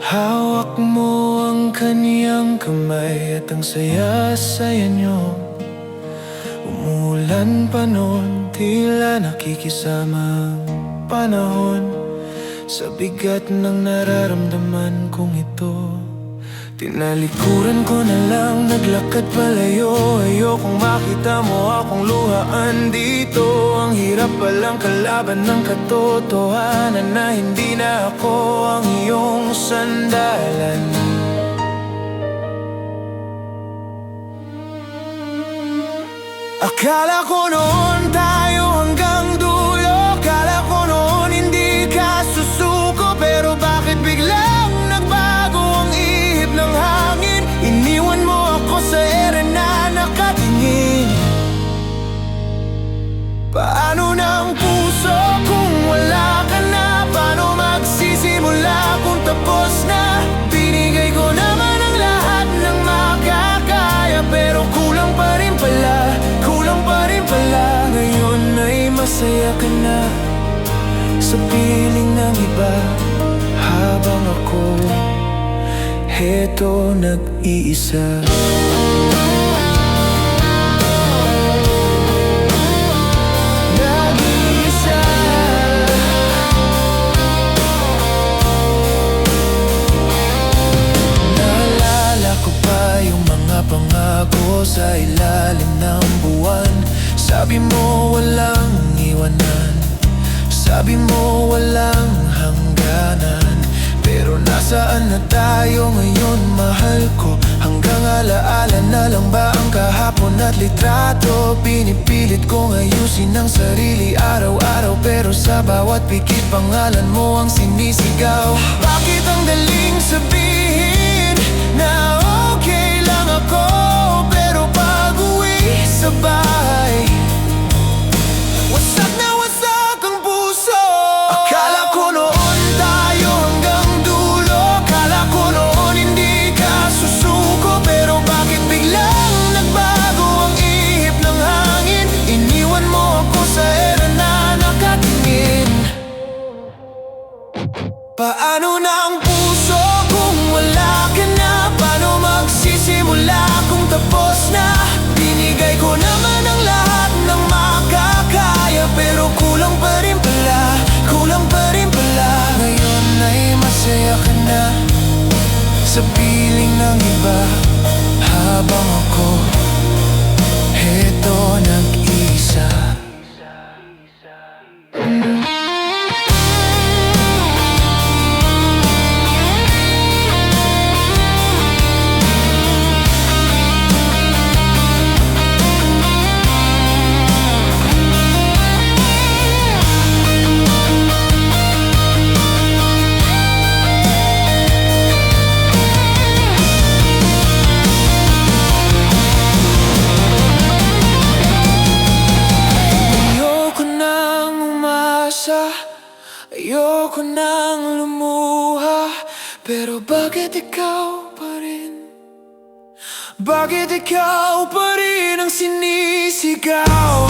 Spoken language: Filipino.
Hawak mo ang kaniyang kamay at ang saya-saya niyo. Umulan pa noon, tila nakikisama ang panahon sa bigat ng nararamdaman kong ito. Tinalikuran ko na lang, naglakad palayo. Ayokong makita mo akong luhaan dito. Ang hirap palang kalaban ng katotohanan na hindi na ako ang iyong sandalan. Akala ko noon tayo hanggang dulo. Akala ko noon hindi ka susuko. Pero bakit biglang nagbago ang ihip ng hangin? Iniwan mo ako sa ere na nakatingin. Paano na ang puso kung wala ka na? Paano magsisimula kung tapos na? Binigay ko naman ang lahat ng makakaya, pero kulang pa rin pala. Ngayon ay masaya ka na sa piling ng iba, habang ako heto nag-iisa. Naalala ko pa yung mga pangako sa ilalim ng buwan. Sabi mo walang iwanan, sabi mo walang hangganan. Pero nasaan na tayo ngayon, mahal ko? Hanggang alaala na lang ba ang kahapon at litrato? Pinipilit kong ayusin ang sarili araw-araw, pero sa bawat pikit pangalan mo ang sinisigaw. Bakit ang daling sabihin na okay lang ako, pero pag-uwi sa bahay wasak na wasak ang puso. Akala ko noon tayo hanggang dulo. Akala ko noon hindi ka susuko. Pero bakit biglang nagbago ang ihip ng hangin? Iniwan mo ako sa ere na nakatingin. Paano na ang puso kung wala ka na? Paano magsisimula kung tapos na? Binigay ko naman ang lahat ng makakaya, pero kulang pa rin pala, kulang pa rin pala. Ngayon ay masaya ka na sa piling ng iba, habang ako heto nag-isa. Ayoko nang lumuha, pero bakit ikaw pa rin? Bakit ikaw pa rin ang sinisigaw?